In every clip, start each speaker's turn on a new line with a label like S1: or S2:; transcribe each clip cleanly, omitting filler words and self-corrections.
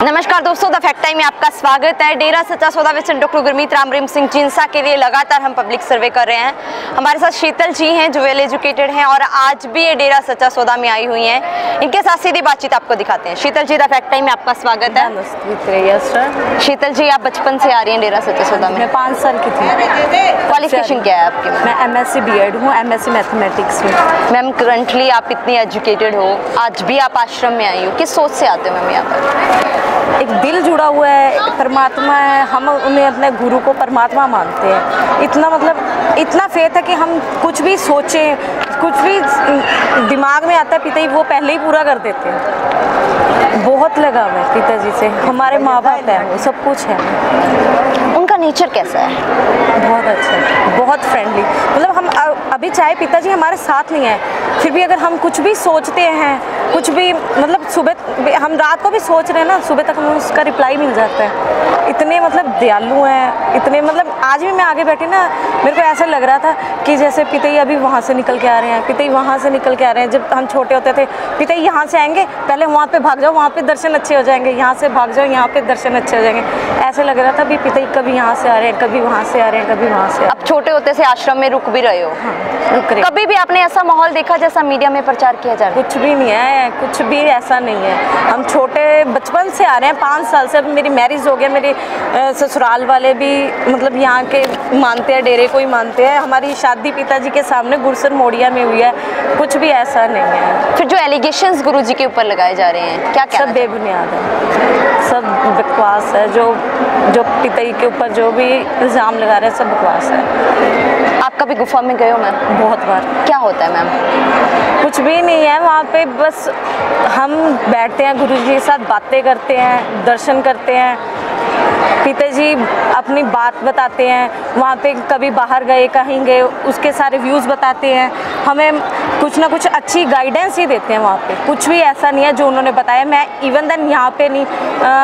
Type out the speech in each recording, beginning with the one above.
S1: नमस्कार दोस्तों, the fact time में आपका स्वागत है। डेरा सच्चा सौदा में डॉक्टर गुरमीत राम रहीम सिंह जिनसा के लिए लगातार हम पब्लिक सर्वे कर रहे हैं। हमारे साथ शीतल जी हैं जो वेल एजुकेटेड हैं और आज भी ये डेरा सच्चा सौदा में आई हुई हैं। इनके साथ सीधी बातचीत आपको दिखाते हैं। शीतल जी, द फैक्ट टाइम में आपका स्वागत है। शीतल जी, आप बचपन से आ रही हैं डेरा सच्चा सौदा में?
S2: मैं 5 साल की थी।
S1: क्वालिफिकेशन क्या है आपकी?
S2: मैं MSc B.Ed हूँ, MSc मैथमेटिक्स में।
S1: मैम, करंटली आप इतनी एजुकेटेड हो, आज भी आप आश्रम में आई हो, किस सोच से आते हो मैम यहाँ पर?
S2: एक दिल जुड़ा हुआ है, परमात्मा है, हम उन्हें अपने गुरु को परमात्मा मानते हैं। इतना फेथ है कि हम कुछ भी सोचें, कुछ भी दिमाग में आता है पिता जी वो पहले ही पूरा कर देते हैं। बहुत लगाव है पिताजी से, हमारे माँ बाप है, वो सब कुछ है।
S1: उनका नेचर कैसा है?
S2: बहुत अच्छा है, बहुत फ्रेंडली। मतलब हम अभी चाहे पिताजी हमारे साथ नहीं है, फिर भी अगर हम कुछ भी सोचते हैं, कुछ भी मतलब सुबह हम रात को भी सोच रहे हैं ना, सुबह तक हमें उसका रिप्लाई मिल जाता है। इतने मतलब दयालु हैं, इतने मतलब आज भी मैं आगे बैठी ना, मेरे को ऐसा लग रहा था कि जैसे पिताजी अभी वहाँ से निकल के आ रहे हैं, पिताजी वहाँ से निकल के आ रहे हैं। जब हम छोटे होते थे, पिताजी यहाँ से आएंगे, पहले वहाँ पे भाग जाओ, वहाँ पे दर्शन अच्छे हो जाएंगे, यहाँ से भाग जाओ, यहाँ पे दर्शन अच्छे हो जाएंगे। ऐसे लग रहा था भी पिताजी कभी यहाँ से आ रहे हैं, कभी वहाँ से आ रहे हैं, कभी वहाँ से।
S1: अब छोटे होते से आश्रम में रुक भी रहे हो?
S2: हाँ, रुक रहे।
S1: कभी भी आपने ऐसा माहौल देखा जैसा मीडिया में प्रचार किया जा रहा है?
S2: कुछ भी नहीं है, कुछ भी ऐसा नहीं है। हम छोटे बचपन से आ रहे हैं, 5 साल से। मेरी मैरिज हो गया, मेरे ससुराल वाले भी मतलब यहाँ के मानते हैं, डेरे को ही मानते हैं। हमारी शादी पिताजी के सामने गुरसर मोड़िया में हुई है, कुछ भी ऐसा नहीं है।
S1: फिर जो एलिगेशंस गुरुजी के ऊपर लगाए जा रहे हैं, क्या
S2: सब बेबुनियाद है, सब बकवास है। जो पिताजी के ऊपर जो भी इल्ज़ाम लगा रहे हैं सब बकवास है।
S1: आप कभी गुफा में गए हो मैम?
S2: बहुत बार।
S1: क्या होता है मैम?
S2: कुछ भी नहीं है वहाँ पे, बस हम बैठते हैं गुरुजी के साथ, बातें करते हैं, दर्शन करते हैं, पिताजी अपनी बात बताते हैं। वहाँ पे कभी बाहर गए, कहीं गए, उसके सारे व्यूज़ बताते हैं, हमें कुछ ना कुछ अच्छी गाइडेंस ही देते हैं। वहाँ पे कुछ भी ऐसा नहीं है जो उन्होंने बताया। मैं इवन देन यहाँ पे नहीं,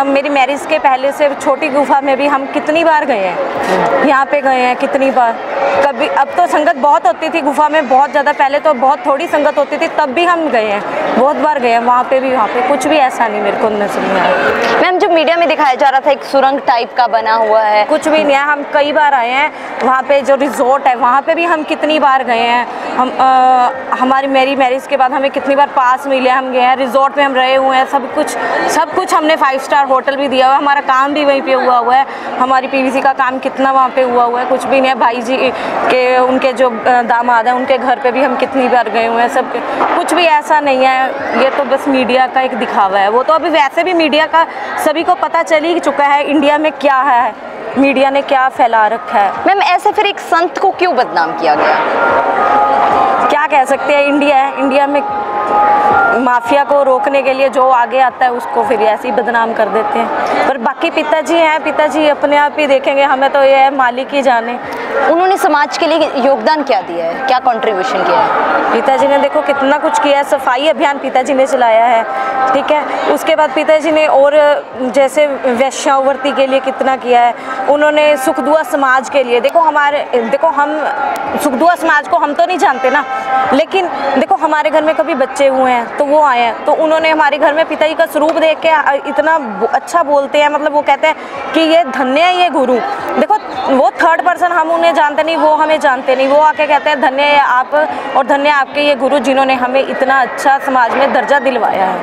S2: मेरी मैरिज के पहले से छोटी गुफा में भी हम कितनी बार गए हैं, यहाँ पे गए हैं कितनी बार। कभी अब तो संगत बहुत होती थी गुफा में, बहुत ज़्यादा। पहले तो बहुत थोड़ी संगत होती थी, तब भी हम गए हैं, बहुत बार गए हैं वहाँ पे भी। वहाँ पे कुछ भी ऐसा नहीं मेरे को नजर नहीं आया।
S1: मैम, जो मीडिया में दिखाया जा रहा था एक सुरंग टाइप का बना हुआ है,
S2: कुछ भी नहीं है। हम कई बार आए हैं वहाँ पे, जो रिजॉर्ट है वहाँ पे भी हम कितनी बार गए हैं। हमारी मेरी मैरिज के बाद हमें कितनी बार पास मिले, हम गए हैं रिजॉर्ट में, हम रहे हुए हैं। सब कुछ हमने 5 स्टार होटल भी दिया हुआ है, हमारा काम भी वहीं पे हुआ है। हमारी PVC का काम कितना वहाँ पे हुआ है, कुछ भी नहीं है। भाई जी के उनके जो दामाद हैं उनके घर पे भी हम कितनी बार गए हुए हैं। सब कुछ भी ऐसा नहीं है, ये तो बस मीडिया का एक दिखावा है। वो तो अभी वैसे भी मीडिया का सभी को पता चल ही चुका है इंडिया में क्या है, मीडिया ने क्या फैला रखा है।
S1: मैम, ऐसे फिर एक संत को क्यों बदनाम किया गया?
S2: क्या कह सकते हैं, इंडिया है, इंडिया में माफिया को रोकने के लिए जो आगे आता है उसको फिर ऐसे ही बदनाम कर देते हैं। पर बाकी पिताजी हैं, पिताजी अपने आप ही देखेंगे, हमें तो ये है मालिक ही जाने।
S1: उन्होंने समाज के लिए योगदान क्या दिया है, क्या कंट्रीब्यूशन किया है?
S2: पिताजी ने देखो कितना कुछ किया है। सफाई अभियान पिताजी ने चलाया है, ठीक है। उसके बाद पिताजी ने और जैसे वैश्यावृत्ति के लिए कितना किया है। उन्होंने सुख दुआ समाज के लिए, देखो हम सुख दुआ समाज को हम तो नहीं जानते ना, लेकिन देखो हमारे घर में कभी बच्चे हुए हैं तो वो आए हैं, तो उन्होंने हमारे घर में पिताजी का स्वरूप देख के इतना अच्छा बोलते हैं। मतलब वो कहते हैं कि ये धन्य है ये गुरु। देखो वो थर्ड पर्सन, हम उन्हें जानते नहीं, वो हमें जानते नहीं। वो आके कहते हैं धन्य है आप और धन्य आपके ये गुरु जिन्होंने हमें इतना अच्छा समाज में दर्जा दिलवाया है।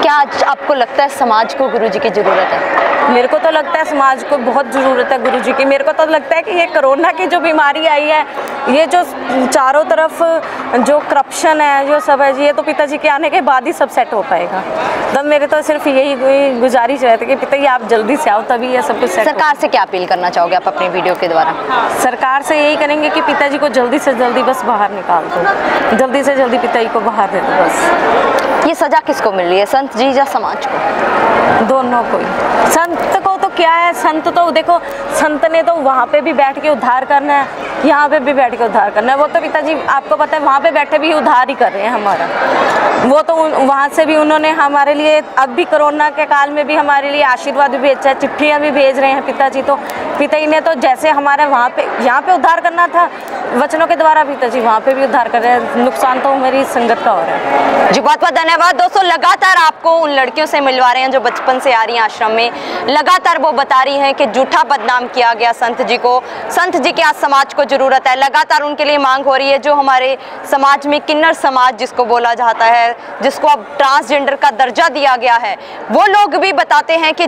S1: क्या आज आपको लगता है समाज को गुरुजी की ज़रूरत है?
S2: मेरे को तो लगता है समाज को बहुत ज़रूरत है गुरुजी की। मेरे को तो लगता है कि ये कोरोना की जो बीमारी आई है, ये जो चारों तरफ जो करप्शन है, जो सब है, ये तो पिताजी के आने के बाद ही सब सेट हो पाएगा। तब मेरे तो सिर्फ यही गुजारिश रहती है कि पिताजी आप जल्दी से आओ, तभी ये सब कुछ सेट।
S1: सरकार से क्या अपील करना चाहोगे आप अपने वीडियो के द्वारा?
S2: सरकार से यही करेंगे कि पिताजी को जल्दी से जल्दी बस बाहर निकाल दो, जल्दी से जल्दी पिताजी को बाहर दे दो बस।
S1: ये सजा किसको मिल रही है, संत जी या समाज को?
S2: दोनों को ही। संत को तो क्या है, संत तो देखो संत ने तो वहाँ पे भी बैठ के उद्धार करना है, यहाँ पे भी बैठ के उद्धार करना है। वो तो पिताजी आपको पता है वहाँ पे बैठे भी उद्धार ही कर रहे हैं हमारा। वो तो वहाँ से भी उन्होंने हमारे लिए, अब भी कोरोना के काल में भी हमारे लिए आशीर्वाद भी भेजा है, चिट्ठियाँ भी भेज रहे हैं पिताजी। तो पिताजी ने तो जैसे हमारे वहाँ पे यहाँ पे उद्धार करना था वचनों के द्वारा, पिताजी वहाँ पे भी उद्धार कर रहे हैं, नुकसान तो मेरी संगत का हो रहा है।
S1: जी बहुत बहुत धन्यवाद दोस्तों। लगातार आपको उन लड़कियों से मिलवा रहे हैं जो बचपन से आ रही हैं आश्रम में। लगातार वो बता रही हैं कि झूठा बदनाम किया गया संत जी को, संत जी के आज समाज को जरूरत है। लगातार उनके लिए मांग हो रही है। जो हमारे समाज में किन्नर समाज जिसको बोला जाता है, जिसको अब ट्रांसजेंडर का दर्जा दिया गया है, वो लोग भी बताते हैं कि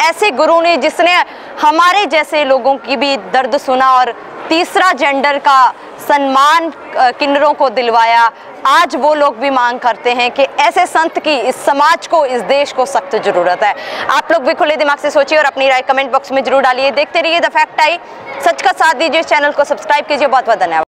S1: ऐसे गुरु ने जिसने हमारे जैसे लोगों की भी दर्द सुना और तीसरा जेंडर का सम्मान किन्नरों को दिलवाया। आज वो लोग भी मांग करते हैं कि ऐसे संत की इस समाज को, इस देश को सख्त जरूरत है। आप लोग भी खुले दिमाग से सोचिए और अपनी राय कमेंट बॉक्स में जरूर डालिए। देखते रहिए द फैक्ट आई, सच का साथ दीजिए। चैनल को सब्सक्राइब कीजिए। बहुत बहुत धन्यवाद।